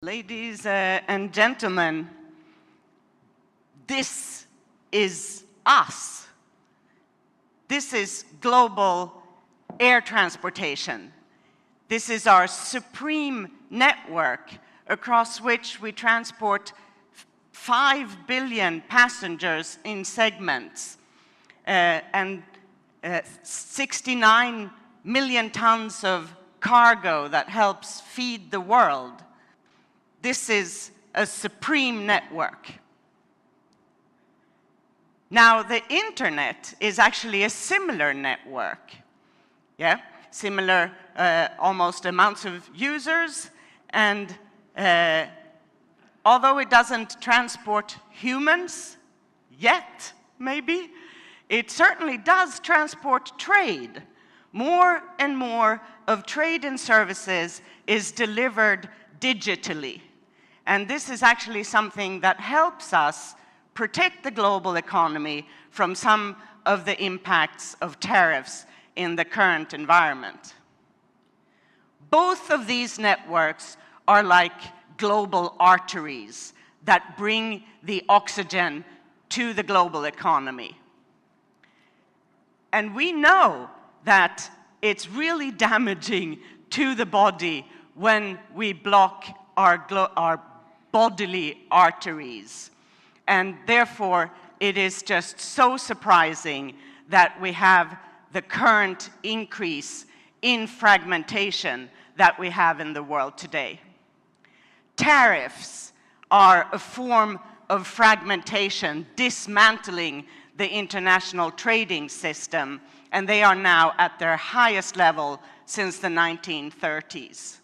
Ladies and gentlemen, this is us. This is global air transportation. This is our supreme network across which we transport 5 billion passengers in segments and 69 million tons of cargo that helps feed the world. This is a supreme network. Now, the internet is actually a similar network. Yeah, similar almost amounts of users, and although it doesn't transport humans yet, maybe, it certainly does transport trade. More and more of trade and services is delivered digitally. And this is actually something that helps us protect the global economy from some of the impacts of tariffs in the current environment. Both of these networks are like global arteries that bring the oxygen to the global economy. And we know that it's really damaging to the body when we block our bodily arteries. And therefore, it is just so surprising that we have the current increase in fragmentation that we have in the world today. Tariffs are a form of fragmentation, dismantling the international trading system, and they are now at their highest level since the 1930s.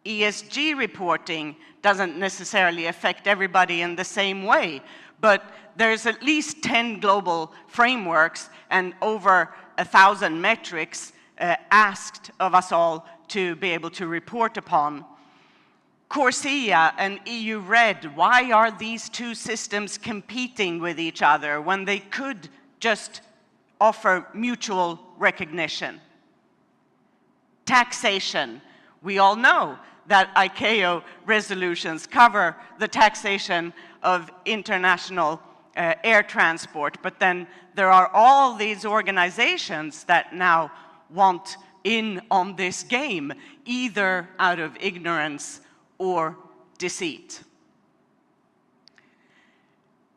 ESG reporting doesn't necessarily affect everybody in the same way, but there's at least 10 global frameworks and over 1,000 metrics asked of us all to be able to report upon. Corry and EU Red, why are these two systems competing with each other when they could just offer mutual recognition? Taxation. We all know that ICAO resolutions cover the taxation of international air transport, but then there are all these organizations that now want in on this game, either out of ignorance or deceit.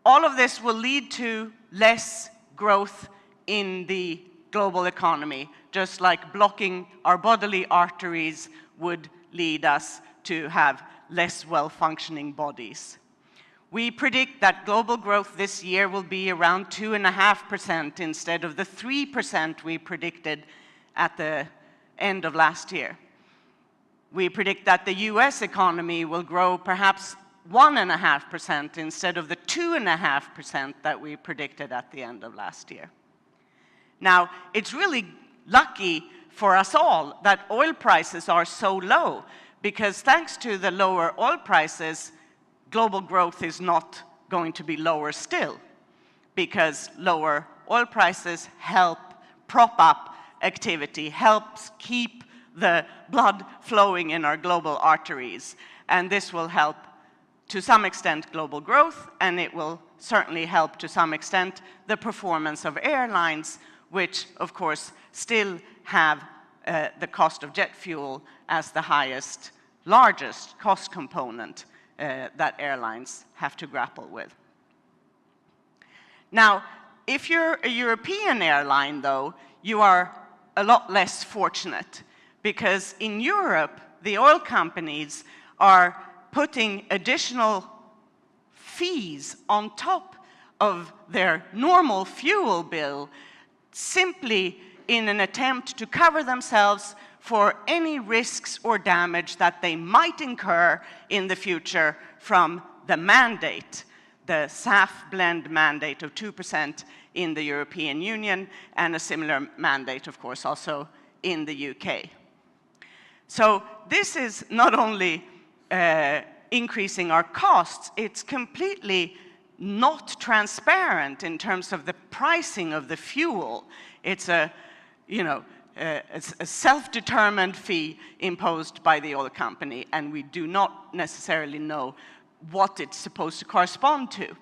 All of this will lead to less growth in the global economy, just like blocking our bodily arteries would lead us to have less well-functioning bodies. We predict that global growth this year will be around 2.5% instead of the 3% we predicted at the end of last year. We predict that the US economy will grow perhaps 1.5% instead of the 2.5% that we predicted at the end of last year. Now, it's really lucky for us all that oil prices are so low, because thanks to the lower oil prices, global growth is not going to be lower still, because lower oil prices help prop up activity, helps keep the blood flowing in our global arteries. And this will help to some extent global growth, and it will certainly help to some extent the performance of airlines, which of course still have the cost of jet fuel as the largest cost component that airlines have to grapple with. Now, if you're a European airline, though, you are a lot less fortunate, because in Europe, the oil companies are putting additional fees on top of their normal fuel bill, simply in an attempt to cover themselves for any risks or damage that they might incur in the future from the mandate, the SAF blend mandate of 2% in the European Union, and a similar mandate, of course, also in the UK. So this is not only increasing our costs, it's completely not transparent in terms of the pricing of the fuel. It's a, a self-determined fee imposed by the oil company, and we do not necessarily know what it's supposed to correspond to.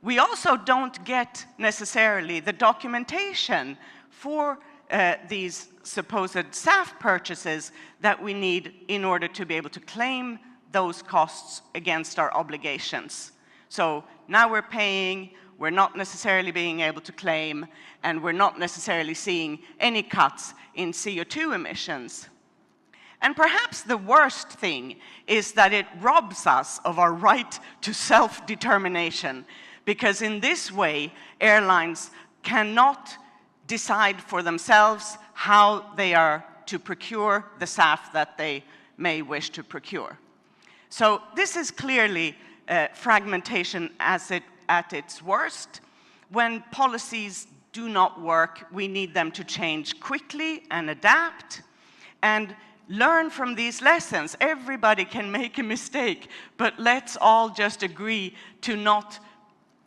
We also don't get necessarily the documentation for these supposed SAF purchases that we need in order to be able to claim those costs against our obligations. So now we're paying, we're not necessarily being able to claim, and we're not necessarily seeing any cuts in CO2 emissions. And perhaps the worst thing is that it robs us of our right to self-determination, because in this way, airlines cannot decide for themselves how they are to procure the SAF that they may wish to procure. So this is clearly fragmentation at its worst. When policies do not work, we need them to change quickly and adapt and learn from these lessons. Everybody can make a mistake, but let's all just agree to not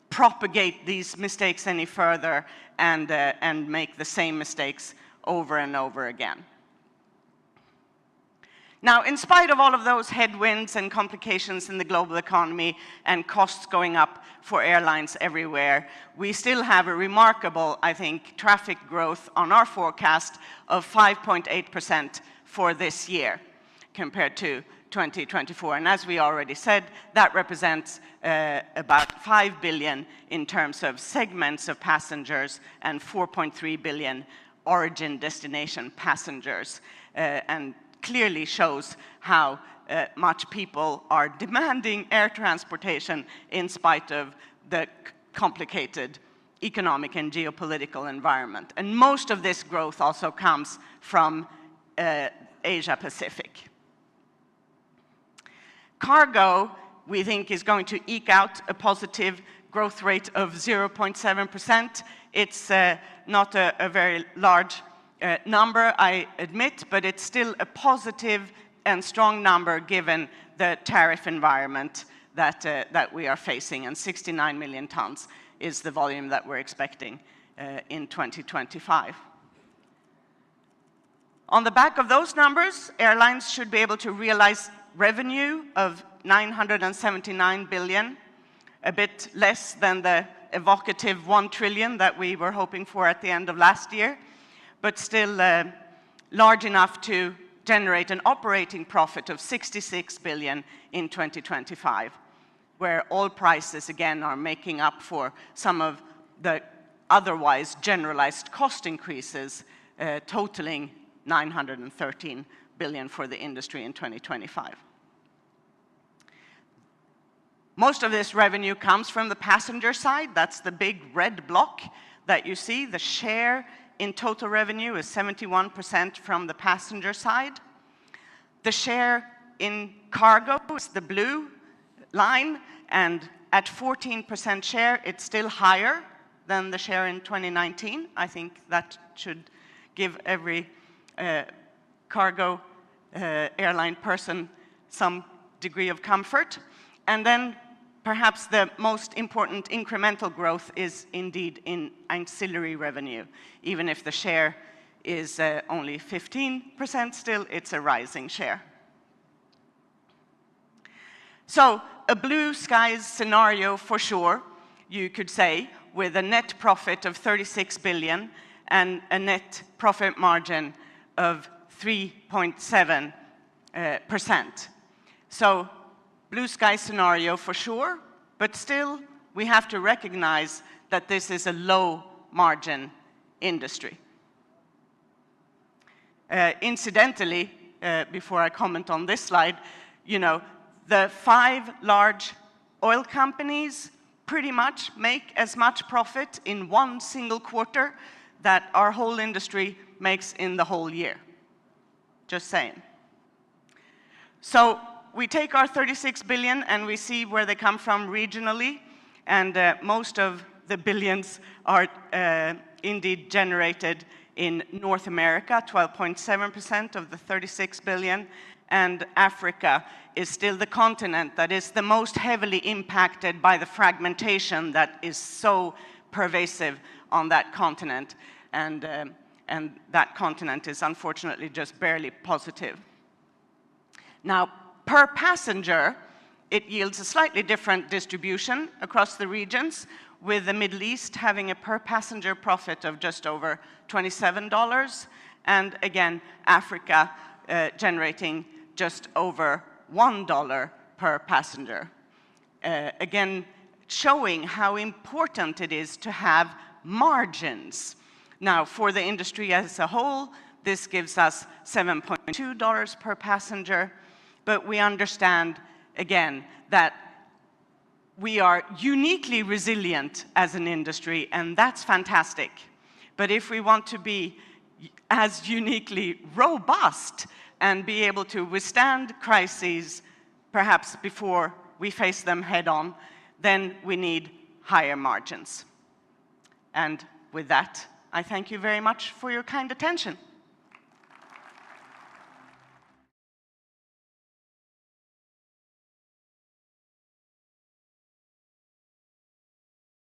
propagate these mistakes any further and make the same mistakes over and over again. Now, in spite of all of those headwinds and complications in the global economy and costs going up for airlines everywhere, we still have a remarkable, I think, traffic growth on our forecast of 5.8% for this year compared to 2024. And as we already said, that represents about 5 billion in terms of segments of passengers and 4.3 billion origin-destination passengers, and clearly shows how much people are demanding air transportation in spite of the complicated economic and geopolitical environment. And most of this growth also comes from Asia Pacific. Cargo, we think, is going to eke out a positive growth rate of 0.7%. It's not a very large number, I admit, but it's still a positive and strong number given the tariff environment that we are facing, and 69 million tons is the volume that we're expecting in 2025. On the back of those numbers, airlines should be able to realize revenue of 979 billion, a bit less than the evocative 1 trillion that we were hoping for at the end of last year, but still large enough to generate an operating profit of 66 billion in 2025, where oil prices again are making up for some of the otherwise generalized cost increases, totaling 913 billion for the industry in 2025. Most of this revenue comes from the passenger side. That's the big red block that you see. The share in total revenue is 71% from the passenger side. The share in cargo is the blue line, and at 14% share, it's still higher than the share in 2019. I think that should give every cargo airline person some degree of comfort. And then perhaps the most important incremental growth is indeed in ancillary revenue. Even if the share is only 15%, still it's a rising share. So a blue skies scenario for sure, you could say, with a net profit of 36 billion and a net profit margin of 3.7%. So blue sky scenario for sure, but still we have to recognize that this is a low margin industry. Incidentally, before I comment on this slide, you know, the 5 large oil companies pretty much make as much profit in one single quarter that our whole industry makes in the whole year. Just saying. So we take our 36 billion and we see where they come from regionally, and most of the billions are indeed generated in North America, 12.7% of the 36 billion, and Africa is still the continent that is the most heavily impacted by the fragmentation that is so pervasive on that continent. And and that continent is unfortunately just barely positive. Now, per passenger, it yields a slightly different distribution across the regions, with the Middle East having a per passenger profit of just over $27, and again, Africa generating just over $1 per passenger. Again, showing how important it is to have margins. Now, for the industry as a whole, this gives us $7.2 per passenger, but we understand, again, that we are uniquely resilient as an industry, and that's fantastic. But if we want to be as uniquely robust and be able to withstand crises, perhaps before we face them head on, then we need higher margins. And with that, I thank you very much for your kind attention.